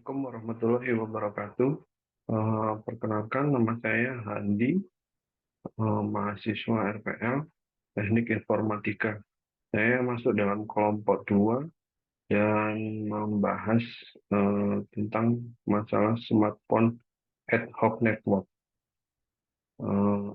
Assalamualaikum warahmatullahi wabarakatuh. Perkenalkan nama saya Handi, mahasiswa RPL Teknik Informatika. Saya masuk dalam kelompok 2 yang membahas tentang masalah smartphone ad hoc network. Eh,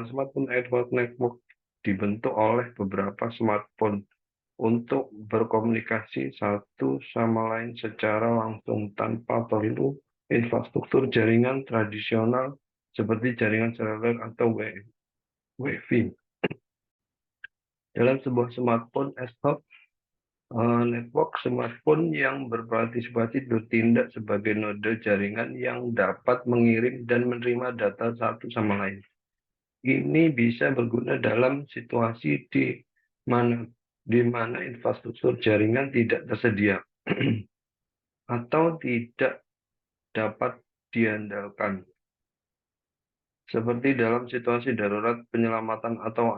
Smartphone ad hoc network dibentuk oleh beberapa smartphone untuk berkomunikasi satu sama lain secara langsung tanpa perlu infrastruktur jaringan tradisional seperti jaringan seluler atau Wi-Fi. Dalam sebuah smartphone ad hoc network, smartphone yang berpartisipasi bertindak sebagai node jaringan yang dapat mengirim dan menerima data satu sama lain. Ini bisa berguna dalam situasi mana di mana infrastruktur jaringan tidak tersedia atau tidak dapat diandalkan, seperti dalam situasi darurat, penyelamatan, atau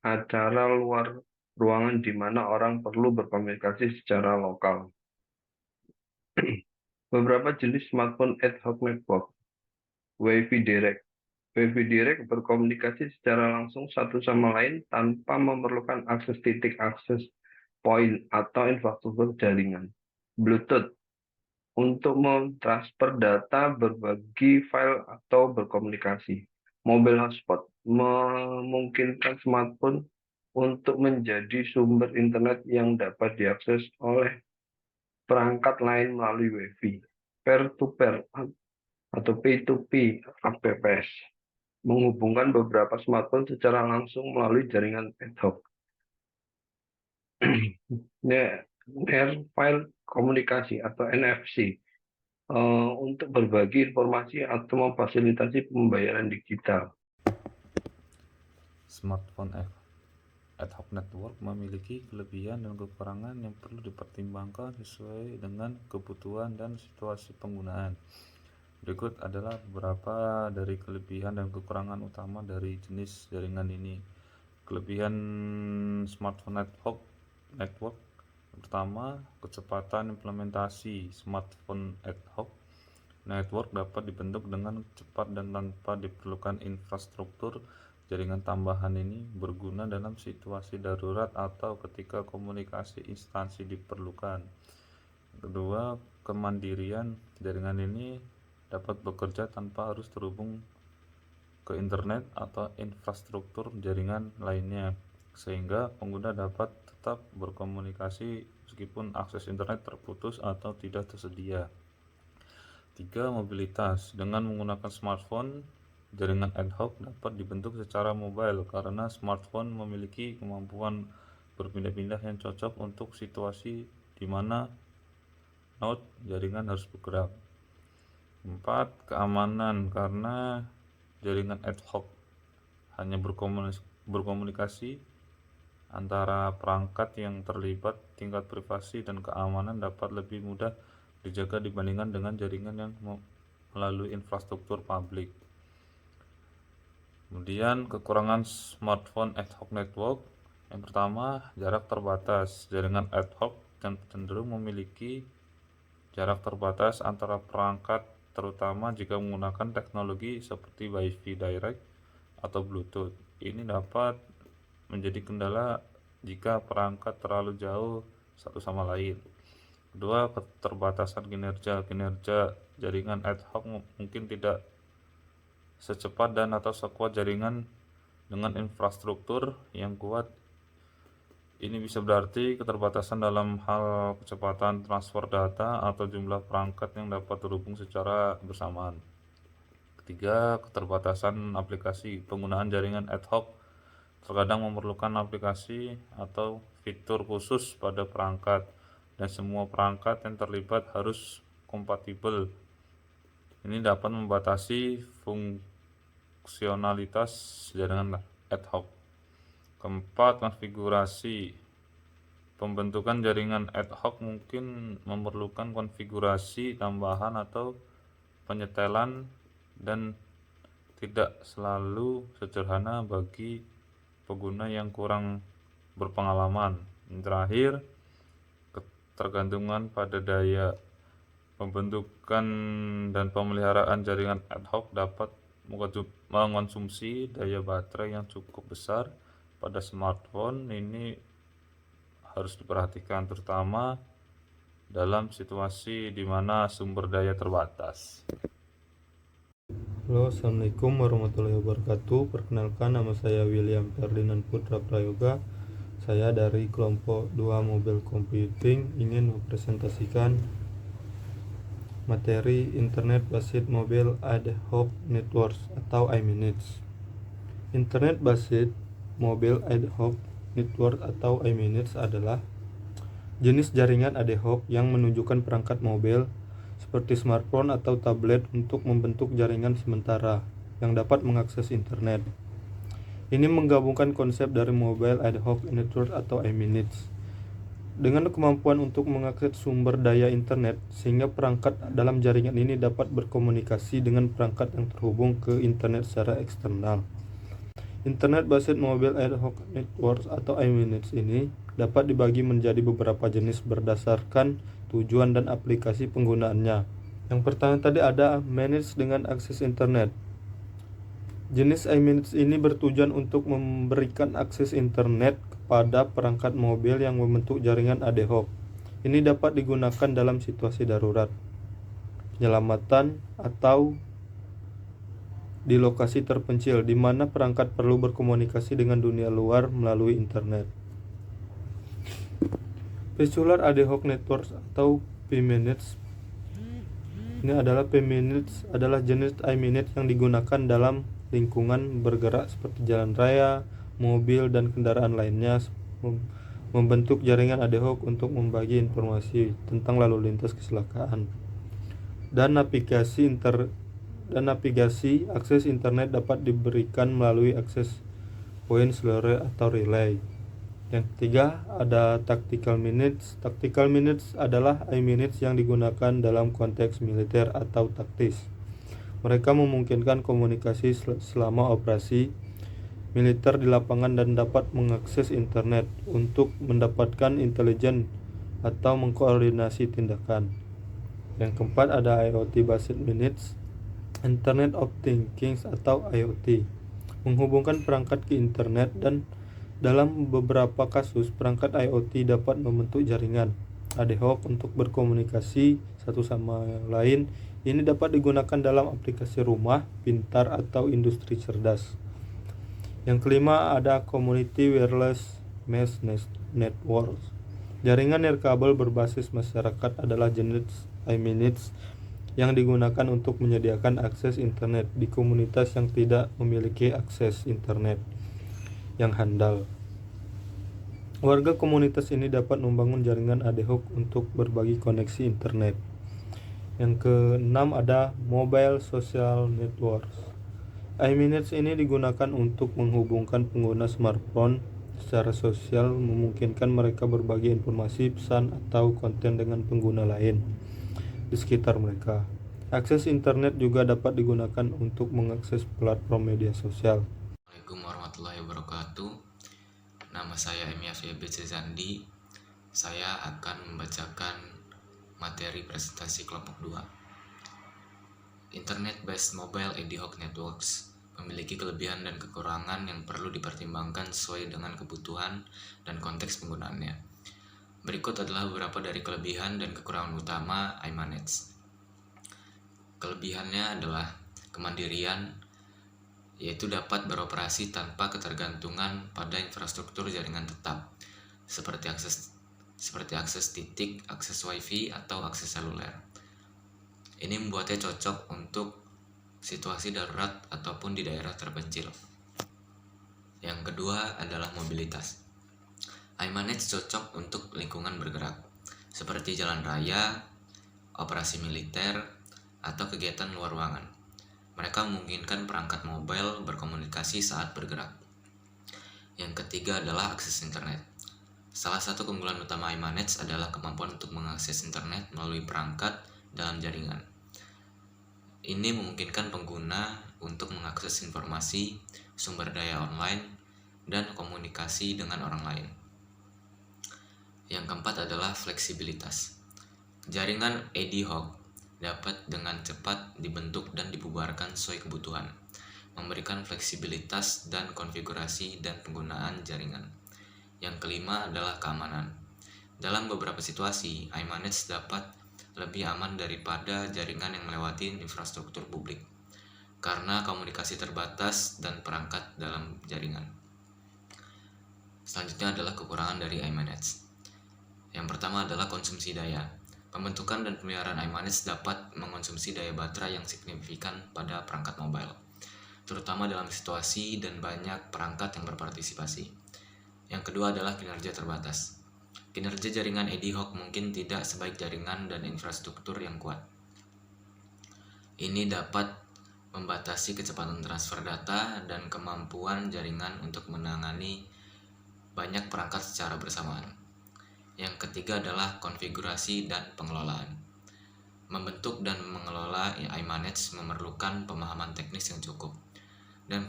acara luar ruangan di mana orang perlu berkomunikasi secara lokal. Beberapa jenis smartphone ad hoc network. Wi-Fi Direct. Wi-Fi Direct berkomunikasi secara langsung satu sama lain tanpa memerlukan akses titik akses point atau infrastruktur jaringan. Bluetooth untuk mentransfer data, berbagi file, atau berkomunikasi. Mobile hotspot memungkinkan smartphone untuk menjadi sumber internet yang dapat diakses oleh perangkat lain melalui Wi-Fi. Peer-to-peer atau P2P APPS menghubungkan beberapa smartphone secara langsung melalui jaringan ad hoc. Near File Komunikasi atau NFC untuk berbagi informasi atau memfasilitasi pembayaran digital. Smartphone ad hoc network memiliki kelebihan dan kekurangan yang perlu dipertimbangkan sesuai dengan kebutuhan dan situasi penggunaan. Berikut adalah beberapa dari kelebihan dan kekurangan utama dari jenis jaringan ini. Kelebihan smartphone ad hoc network. Pertama, kecepatan implementasi smartphone ad hoc network dapat dibentuk dengan cepat dan tanpa diperlukan infrastruktur jaringan tambahan. Ini berguna dalam situasi darurat atau ketika komunikasi instansi diperlukan. Kedua, kemandirian jaringan ini dapat bekerja tanpa harus terhubung ke internet atau infrastruktur jaringan lainnya, sehingga pengguna dapat tetap berkomunikasi meskipun akses internet terputus atau tidak tersedia. 3. Mobilitas. Dengan menggunakan smartphone, jaringan ad hoc dapat dibentuk secara mobile karena smartphone memiliki kemampuan berpindah-pindah yang cocok untuk situasi di mana node jaringan harus bergerak. 4. Keamanan. Karena jaringan ad hoc hanya berkomunikasi antara perangkat yang terlibat, tingkat privasi dan keamanan dapat lebih mudah dijaga dibandingkan dengan jaringan yang melalui infrastruktur publik. Kemudian kekurangan smartphone ad hoc network. Yang pertama, jarak terbatas. Jaringan ad hoc cenderung memiliki jarak terbatas antara perangkat, terutama jika menggunakan teknologi seperti Wi-Fi Direct atau Bluetooth. Ini dapat menjadi kendala jika perangkat terlalu jauh satu sama lain. Kedua, keterbatasan kinerja. Kinerja jaringan ad hoc mungkin tidak secepat dan atau sekuat jaringan dengan infrastruktur yang kuat. Ini bisa berarti keterbatasan dalam hal kecepatan transfer data atau jumlah perangkat yang dapat terhubung secara bersamaan. Ketiga, keterbatasan aplikasi. Penggunaan jaringan ad hoc terkadang memerlukan aplikasi atau fitur khusus pada perangkat, dan semua perangkat yang terlibat harus kompatibel. Ini dapat membatasi fungsionalitas jaringan ad hoc. Keempat, konfigurasi. Pembentukan jaringan ad hoc mungkin memerlukan konfigurasi tambahan atau penyetelan dan tidak selalu sederhana bagi pengguna yang kurang berpengalaman. Yang terakhir, ketergantungan pada daya. Pembentukan dan pemeliharaan jaringan ad hoc dapat mengonsumsi daya baterai yang cukup besar pada smartphone. Ini harus diperhatikan terutama dalam situasi di mana sumber daya terbatas. Halo, Assalamualaikum warahmatullahi wabarakatuh. Perkenalkan, nama saya William Ferdinand Putra Prayoga. Saya dari kelompok 2 Mobile Computing ingin mempresentasikan materi Internet Based Mobile Ad Hoc Networks atau iMinutes. Internet Based Mobile Ad Hoc Network atau iMinutes adalah jenis jaringan ad hoc yang menunjukkan perangkat mobile seperti smartphone atau tablet untuk membentuk jaringan sementara yang dapat mengakses internet. Ini menggabungkan konsep dari Mobile Ad Hoc Network atau iMinutes dengan kemampuan untuk mengakses sumber daya internet sehingga perangkat dalam jaringan ini dapat berkomunikasi dengan perangkat yang terhubung ke internet secara eksternal. Internet Based Mobile Ad Hoc Networks atau iMinutes ini dapat dibagi menjadi beberapa jenis berdasarkan tujuan dan aplikasi penggunaannya. Yang pertama tadi ada manage dengan akses internet. Jenis iMinutes ini bertujuan untuk memberikan akses internet kepada perangkat mobil yang membentuk jaringan ad hoc. Ini dapat digunakan dalam situasi darurat, penyelamatan, atau di lokasi terpencil di mana perangkat perlu berkomunikasi dengan dunia luar melalui internet. Peculiar Ad Hoc Networks atau pMinutes. pMinutes adalah jenis iMinutes yang digunakan dalam lingkungan bergerak seperti jalan raya, mobil, dan kendaraan lainnya, membentuk jaringan ad hoc untuk membagi informasi tentang lalu lintas kecelakaan. Dan navigasi akses internet dapat diberikan melalui akses point seluler atau relay. Yang ketiga ada Tactical Minutes. Tactical Minutes adalah iMinutes yang digunakan dalam konteks militer atau taktis. Mereka memungkinkan komunikasi selama operasi militer di lapangan dan dapat mengakses internet untuk mendapatkan intelijen atau mengkoordinasi tindakan. Yang keempat ada IoT Based Minutes. Internet of Things atau IoT menghubungkan perangkat ke internet, dan dalam beberapa kasus perangkat IoT dapat membentuk jaringan ad hoc untuk berkomunikasi satu sama lain. Ini dapat digunakan dalam aplikasi rumah pintar atau industri cerdas. Yang kelima ada Community Wireless Mesh Networks. Jaringan nirkabel berbasis masyarakat adalah jenis iMinutes yang digunakan untuk menyediakan akses internet di komunitas yang tidak memiliki akses internet yang handal. Warga komunitas ini dapat membangun jaringan ad hoc untuk berbagi koneksi internet. Yang keenam ada Mobile Social Networks. iMinutes ini digunakan untuk menghubungkan pengguna smartphone secara sosial, memungkinkan mereka berbagi informasi, pesan, atau konten dengan pengguna lain di sekitar mereka. Akses internet juga dapat digunakan untuk mengakses platform media sosial. Assalamualaikum warahmatullahi wabarakatuh. Nama saya MYFYBC Zandi. Saya akan membacakan materi presentasi kelompok 2. Internet Based Mobile Ad Hoc Networks memiliki kelebihan dan kekurangan yang perlu dipertimbangkan sesuai dengan kebutuhan dan konteks penggunaannya. Berikut adalah beberapa dari kelebihan dan kekurangan utama iMinutes. Kelebihannya adalah kemandirian, yaitu dapat beroperasi tanpa ketergantungan pada infrastruktur jaringan tetap, seperti akses titik, akses wifi, atau akses seluler. Ini membuatnya cocok untuk situasi darurat ataupun di daerah terpencil. Yang kedua adalah mobilitas. iMinutes cocok untuk lingkungan bergerak, seperti jalan raya, operasi militer, atau kegiatan luar ruangan. Mereka memungkinkan perangkat mobile berkomunikasi saat bergerak. Yang ketiga adalah akses internet. Salah satu keunggulan utama iMinutes adalah kemampuan untuk mengakses internet melalui perangkat dalam jaringan. Ini memungkinkan pengguna untuk mengakses informasi, sumber daya online, dan komunikasi dengan orang lain. Yang keempat adalah fleksibilitas. Jaringan ad hoc dapat dengan cepat dibentuk dan dibubarkan sesuai kebutuhan, memberikan fleksibilitas dan konfigurasi dan penggunaan jaringan. Yang kelima adalah keamanan. Dalam beberapa situasi, iManage dapat lebih aman daripada jaringan yang melewati infrastruktur publik, karena komunikasi terbatas dan perangkat dalam jaringan. Selanjutnya adalah kekurangan dari iManage. Yang pertama adalah konsumsi daya. Pembentukan dan pemeliharaan iManage dapat mengonsumsi daya baterai yang signifikan pada perangkat mobile, terutama dalam situasi dan banyak perangkat yang berpartisipasi. Yang kedua adalah kinerja terbatas. Kinerja jaringan ad hoc mungkin tidak sebaik jaringan dan infrastruktur yang kuat. Ini dapat membatasi kecepatan transfer data dan kemampuan jaringan untuk menangani banyak perangkat secara bersamaan. Yang ketiga adalah konfigurasi dan pengelolaan. Membentuk dan mengelola iManage memerlukan pemahaman teknis yang cukup, dan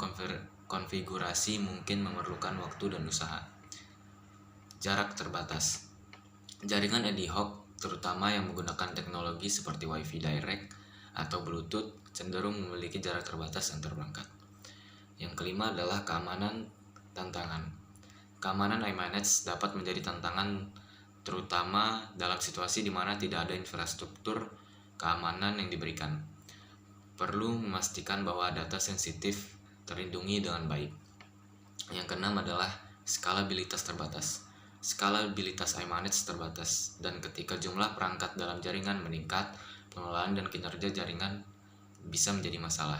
konfigurasi mungkin memerlukan waktu dan usaha. Jarak terbatas. Jaringan ad hoc, terutama yang menggunakan teknologi seperti Wi-Fi direct atau Bluetooth, cenderung memiliki jarak terbatas antar perangkat. Yang kelima adalah keamanan tantangan. Keamanan iManage dapat menjadi tantangan terutama dalam situasi di mana tidak ada infrastruktur keamanan yang diberikan. Perlu memastikan bahwa data sensitif terlindungi dengan baik. Yang keenam adalah skalabilitas terbatas. Skalabilitas iManage terbatas, dan ketika jumlah perangkat dalam jaringan meningkat, pengelolaan dan kinerja jaringan bisa menjadi masalah.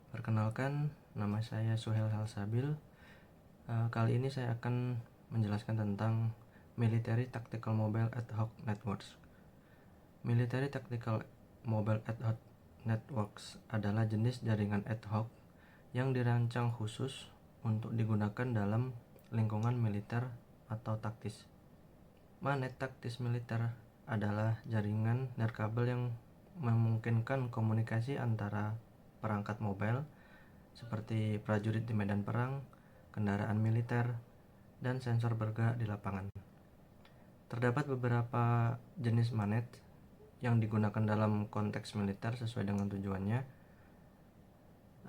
Perkenalkan, nama saya Suhel Halsabil. Kali ini saya akan menjelaskan tentang Military Tactical Mobile Ad Hoc Networks. Military Tactical Mobile Ad Hoc Networks adalah jenis jaringan ad hoc yang dirancang khusus untuk digunakan dalam lingkungan militer atau taktis. Manet taktis militer adalah jaringan nirkabel yang memungkinkan komunikasi antara perangkat mobile seperti prajurit di medan perang, kendaraan militer, dan sensor bergerak di lapangan. Terdapat beberapa jenis manet yang digunakan dalam konteks militer sesuai dengan tujuannya.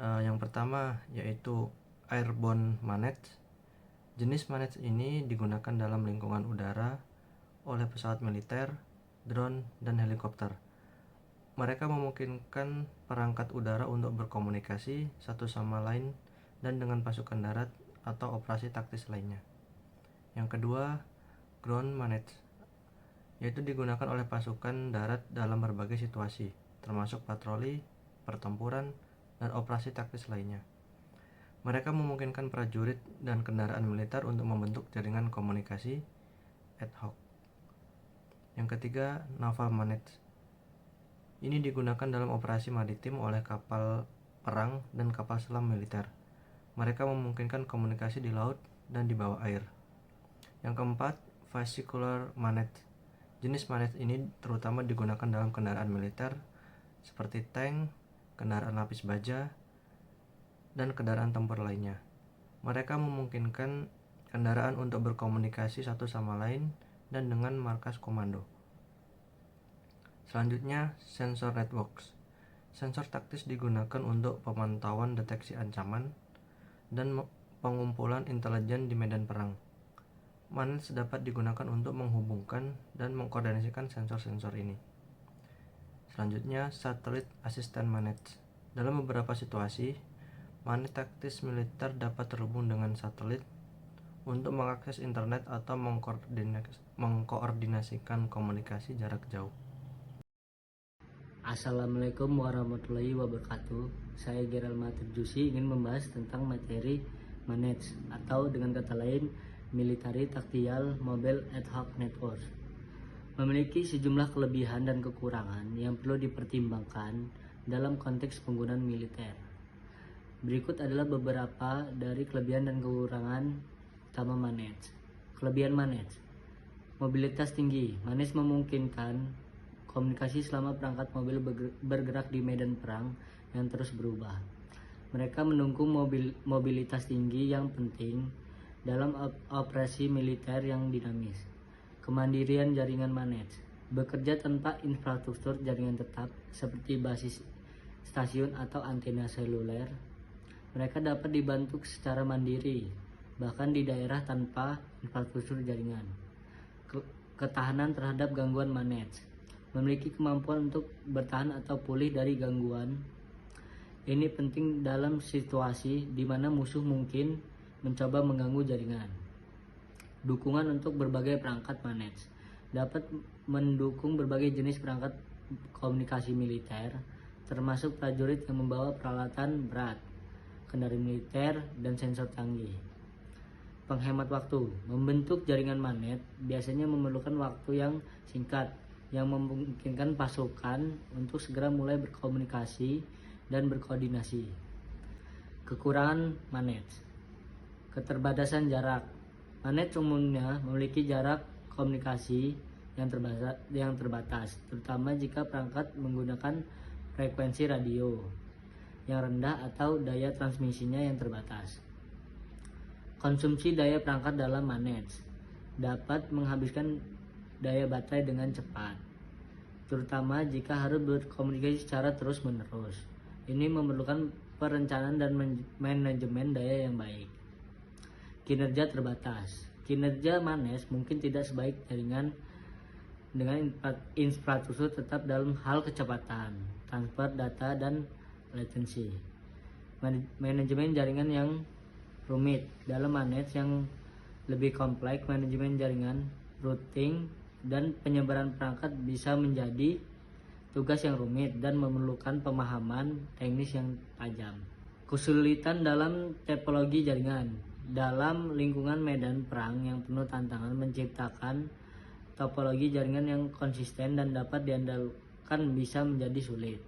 Yang pertama yaitu airborne manet. Jenis manet ini digunakan dalam lingkungan udara oleh pesawat militer, drone, dan helikopter. Mereka memungkinkan perangkat udara untuk berkomunikasi satu sama lain dan dengan pasukan darat atau operasi taktis lainnya. Yang kedua, ground manet, yaitu digunakan oleh pasukan darat dalam berbagai situasi, termasuk patroli, pertempuran, dan operasi taktis lainnya. Mereka memungkinkan prajurit dan kendaraan militer untuk membentuk jaringan komunikasi ad hoc. Yang ketiga, naval manet. Ini digunakan dalam operasi maritim oleh kapal perang dan kapal selam militer. Mereka memungkinkan komunikasi di laut dan di bawah air. Yang keempat, vesicular manet. Jenis manet ini terutama digunakan dalam kendaraan militer seperti tank, kendaraan lapis baja, dan kendaraan tempur lainnya. Mereka memungkinkan kendaraan untuk berkomunikasi satu sama lain dan dengan markas komando. Selanjutnya, sensor networks. Sensor taktis digunakan untuk pemantauan deteksi ancaman dan pengumpulan intelijen di medan perang. Manet dapat digunakan untuk menghubungkan dan mengkoordinasikan sensor-sensor ini. Selanjutnya, Satellite Assistant Manet. Dalam beberapa situasi, manet taktis militer dapat terhubung dengan satelit untuk mengakses internet atau mengkoordinasikan komunikasi jarak jauh. Assalamualaikum warahmatullahi wabarakatuh. Saya Gerald Materjusi ingin membahas tentang materi manage atau dengan kata lain Military Tactical Mobile Ad Hoc Network. Memiliki sejumlah kelebihan dan kekurangan yang perlu dipertimbangkan dalam konteks penggunaan militer. Berikut adalah beberapa dari kelebihan dan kekurangan utama manage. Kelebihan manage: mobilitas tinggi. Manage memungkinkan komunikasi selama perangkat mobil bergerak di medan perang yang terus berubah. Mereka mendukung mobilitas tinggi yang penting dalam operasi militer yang dinamis. Kemandirian jaringan manage bekerja tanpa infrastruktur jaringan tetap seperti basis stasiun atau antena seluler. Mereka dapat dibantu secara mandiri, bahkan di daerah tanpa infrastruktur jaringan. Ketahanan terhadap gangguan manage memiliki kemampuan untuk bertahan atau pulih dari gangguan. Ini penting dalam situasi di mana musuh mungkin mencoba mengganggu jaringan. Dukungan untuk berbagai perangkat manage dapat mendukung berbagai jenis perangkat komunikasi militer, termasuk prajurit yang membawa peralatan berat, kendaraan militer, dan sensor canggih. Penghemat waktu. Membentuk jaringan manage biasanya memerlukan waktu yang singkat yang memungkinkan pasukan untuk segera mulai berkomunikasi dan berkoordinasi. Kekurangan manage. Keterbatasan jarak. Manage umumnya memiliki jarak komunikasi yang terbatas, terutama jika perangkat menggunakan frekuensi radio yang rendah atau daya transmisinya yang terbatas. Konsumsi daya perangkat dalam manage dapat menghabiskan daya baterai dengan cepat, terutama jika harus berkomunikasi secara terus-menerus. Ini memerlukan perencanaan dan manajemen daya yang baik. Kinerja terbatas. Kinerja manage mungkin tidak sebaik jaringan dengan infrastruktur tetap dalam hal kecepatan, transfer data, dan latensi. Manajemen jaringan yang rumit. Dalam manage yang lebih kompleks, manajemen jaringan, routing, dan penyebaran perangkat bisa menjadi tugas yang rumit dan memerlukan pemahaman teknis yang tajam. Kesulitan dalam topologi jaringan. Dalam lingkungan medan perang yang penuh tantangan, menciptakan topologi jaringan yang konsisten dan dapat diandalkan bisa menjadi sulit.